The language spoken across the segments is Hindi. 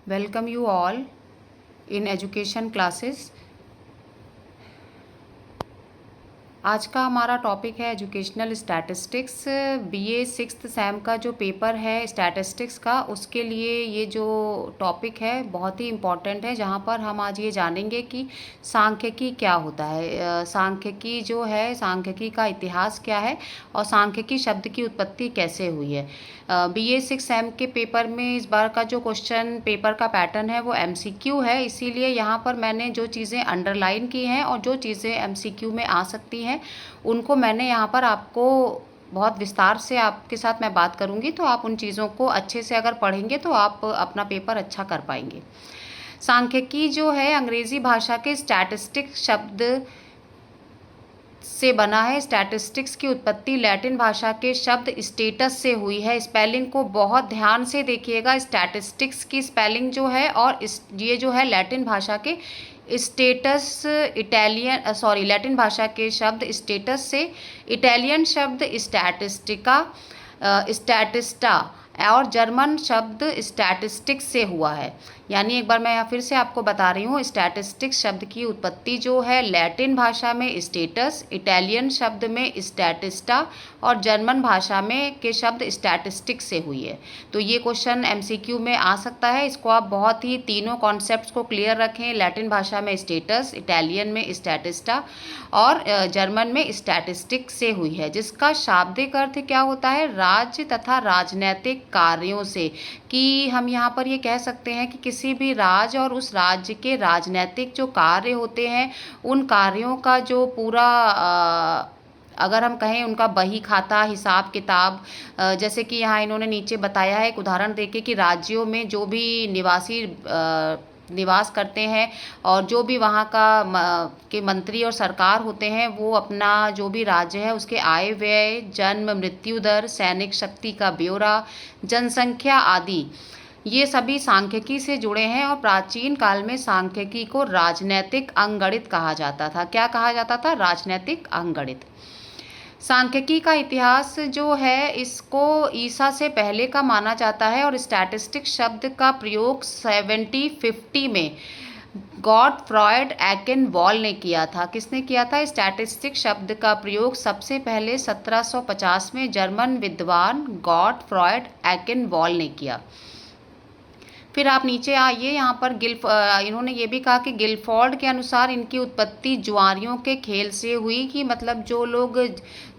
Welcome you all in education classes. आज का हमारा टॉपिक है educational statistics. BA sixth same का जो पेपर है स्टैटिस्टिक्स का, उसके लिए ये जो टॉपिक है बहुत ही इम्पॉर्टेंट है, जहाँ पर हम आज ये जानेंगे कि सांख्यिकी क्या होता है, सांख्यिकी जो है, सांख्यिकी का इतिहास क्या है और सांख्यिकी शब्द की उत्पत्ति कैसे हुई है। बीए सिक्स सेम के पेपर में इस बार का जो क्वेश्चन पेपर का पैटर्न है वो एमसीक्यू है, इसीलिए यहाँ पर मैंने जो चीज़ें अंडरलाइन की हैं और जो चीज़ें एमसीक्यू में आ सकती हैं उनको मैंने यहाँ पर आपको बहुत विस्तार से आपके साथ मैं बात करूँगी, तो आप उन चीज़ों को अच्छे से अगर पढ़ेंगे तो आप अपना पेपर अच्छा कर पाएंगे। सांख्यिकी जो है अंग्रेज़ी भाषा के स्टैटिस्टिक्स शब्द से बना है। स्टैटिस्टिक्स की उत्पत्ति लैटिन भाषा के शब्द स्टेटस से हुई है। स्पेलिंग को बहुत ध्यान से देखिएगा। स्टैटिस्टिक्स की स्पेलिंग जो है और ये जो है लैटिन भाषा के स्टेटस लैटिन भाषा के शब्द स्टेटस से इटालियन शब्द स्टैटिस्टिका स्टैटिस्टा और जर्मन शब्द स्टैटिस्टिक्स से हुआ है। यानी एक बार मैं यहाँ फिर से आपको बता रही हूँ, स्टैटिस्टिक्स शब्द की उत्पत्ति जो है लैटिन भाषा में स्टेटस, इटालियन शब्द में स्टैटिस्टा और जर्मन भाषा में के शब्द स्टैटिस्टिक्स से हुई है। तो ये क्वेश्चन एमसीक्यू में आ सकता है। इसको आप बहुत ही तीनों कॉन्सेप्ट्स को क्लियर रखें। लैटिन भाषा में स्टेटस, इटालियन में स्टैटिस्टा और जर्मन में स्टैटिस्टिक्स से हुई है, जिसका शाब्दिक अर्थ क्या होता है, राज्य तथा राजनैतिक कार्यों से। कि हम यहाँ पर ये कह सकते हैं कि किसी भी राज्य और उस राज्य के राजनैतिक जो कार्य होते हैं उन कार्यों का जो पूरा अगर हम कहें उनका बही खाता हिसाब किताब, जैसे कि यहाँ इन्होंने नीचे बताया है एक उदाहरण देके कि राज्यों में जो भी निवास करते हैं और जो भी वहाँ के मंत्री और सरकार होते हैं वो अपना जो भी राज्य है उसके आय व्यय, जन्म मृत्यु दर, सैनिक शक्ति का ब्यौरा, जनसंख्या आदि ये सभी सांख्यिकी से जुड़े हैं। और प्राचीन काल में सांख्यिकी को राजनैतिक अंकगणित कहा जाता था। क्या कहा जाता था? राजनैतिक अंकगणित। सांख्यिकी का इतिहास जो है इसको ईसा से पहले का माना जाता है और स्टैटिस्टिक्स शब्द का प्रयोग 1750 में गॉटफ्रॉयड एकेनवॉल ने किया था। किसने किया था? स्टैटिस्टिक्स शब्द का प्रयोग सबसे पहले 1750 में जर्मन विद्वान गॉटफ्रॉयड एकेनवॉल ने किया। फिर आप नीचे आइए, यहाँ पर इन्होंने ये भी कहा कि गिलफोर्ड के अनुसार इनकी उत्पत्ति जुआरियों के खेल से हुई। कि मतलब जो लोग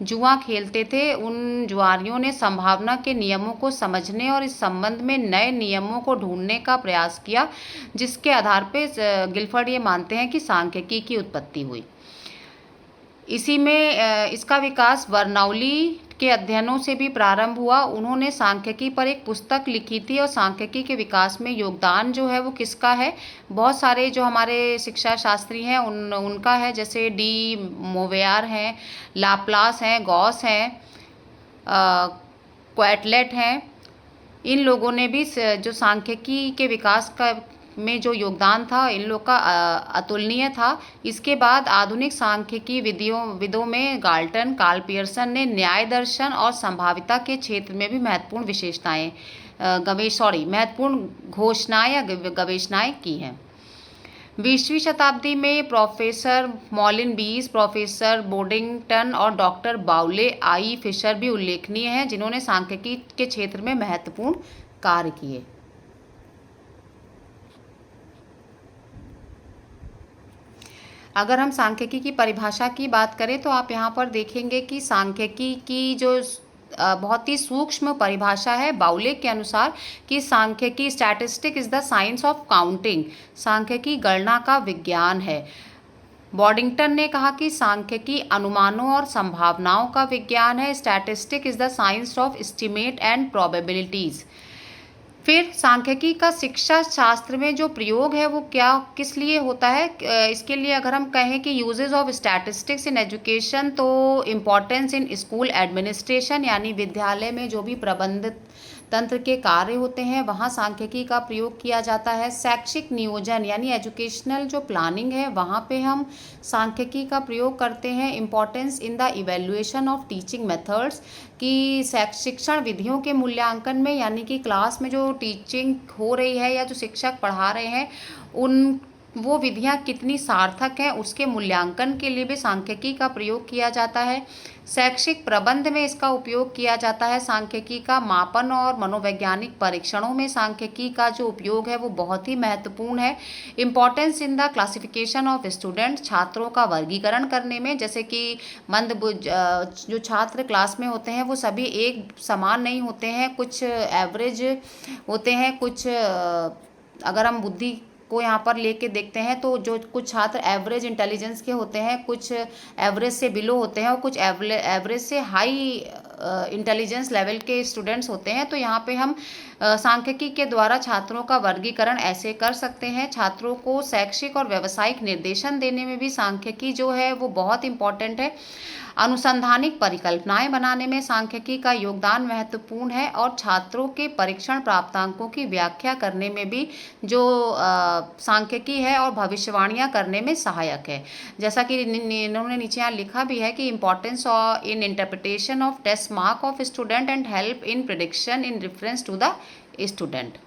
जुआ खेलते थे उन जुआरियों ने संभावना के नियमों को समझने और इस संबंध में नए नियमों को ढूंढने का प्रयास किया, जिसके आधार पर गिलफोर्ड ये मानते हैं कि सांख्यिकी की उत्पत्ति हुई। इसी में इसका विकास बर्नौली के अध्ययनों से भी प्रारंभ हुआ। उन्होंने सांख्यिकी पर एक पुस्तक लिखी थी और सांख्यिकी के विकास में योगदान जो है वो किसका है? बहुत सारे जो हमारे शिक्षा शास्त्री हैं उनका है, जैसे डी मोवेयर हैं, लाप्लास हैं, गॉस हैं, क्वाटलेट हैं। इन लोगों ने भी जो सांख्यिकी के विकास का में जो योगदान था इन लोग का अतुलनीय था। इसके बाद आधुनिक सांख्यिकी विदों में गाल्टन, कार्ल पियर्सन ने न्याय दर्शन और संभाव्यता के क्षेत्र में भी महत्वपूर्ण घोषणाएं या गवेषणाएं की हैं। 20वीं शताब्दी में प्रोफेसर मॉलिन बीस, प्रोफेसर बोडिंगटन और डॉक्टर बाउले आई फिशर भी उल्लेखनीय हैं, जिन्होंने सांख्यिकी के क्षेत्र में महत्वपूर्ण कार्य किए। अगर हम सांख्यिकी की परिभाषा की बात करें तो आप यहाँ पर देखेंगे कि सांख्यिकी की जो बहुत ही सूक्ष्म परिभाषा है बाउले के अनुसार कि सांख्यिकी statistic is the science of counting, सांख्यिकी गणना का विज्ञान है। बॉडिंगटन ने कहा कि सांख्यिकी अनुमानों और संभावनाओं का विज्ञान है। Statistic is the science of estimate and probabilities. फिर सांख्यिकी का शिक्षा शास्त्र में जो प्रयोग है वो किस लिए होता है? इसके लिए अगर हम कहें कि uses of statistics in education, तो इम्पोर्टेंस इन स्कूल एडमिनिस्ट्रेशन, यानी विद्यालय में जो भी तंत्र के कार्य होते हैं वहाँ सांख्यिकी का प्रयोग किया जाता है। शैक्षिक नियोजन यानी एजुकेशनल जो प्लानिंग है वहाँ पे हम सांख्यिकी का प्रयोग करते हैं। Importance in the evaluation of teaching methods कि शिक्षण विधियों के मूल्यांकन में, यानी कि क्लास में जो टीचिंग हो रही है या जो शिक्षक पढ़ा रहे हैं उन वो विधियां कितनी सार्थक हैं उसके मूल्यांकन के लिए भी सांख्यिकी का प्रयोग किया जाता है। शैक्षिक प्रबंध में इसका उपयोग किया जाता है। सांख्यिकी का मापन और मनोवैज्ञानिक परीक्षणों में सांख्यिकी का जो उपयोग है वो बहुत ही महत्वपूर्ण है। Importance in the classification of student, छात्रों का वर्गीकरण करने में, जैसे कि मंदबुद्ध जो छात्र क्लास में होते हैं वो सभी एक समान नहीं होते हैं, कुछ एवरेज होते हैं, कुछ अगर हम बुद्धि को यहाँ पर लेके देखते हैं तो जो कुछ छात्र एवरेज इंटेलिजेंस के होते हैं, कुछ एवरेज से बिलो होते हैं और कुछ एवरेज से हाई इंटेलिजेंस लेवल के स्टूडेंट्स होते हैं। तो यहाँ पे हम सांख्यिकी के द्वारा छात्रों का वर्गीकरण ऐसे कर सकते हैं। छात्रों को शैक्षिक और व्यावसायिक निर्देशन देने में भी सांख्यिकी जो है वो बहुत इम्पॉर्टेंट है। अनुसंधानिक परिकल्पनाएं बनाने में सांख्यिकी का योगदान महत्वपूर्ण है और छात्रों के परीक्षण प्राप्तांकों की व्याख्या करने में भी जो सांख्यिकी है और भविष्यवाणियां करने में सहायक है। जैसा कि इन्होंने नीचे यहाँ लिखा भी है कि importance in interpretation of test mark of student and help in prediction in reference to the student.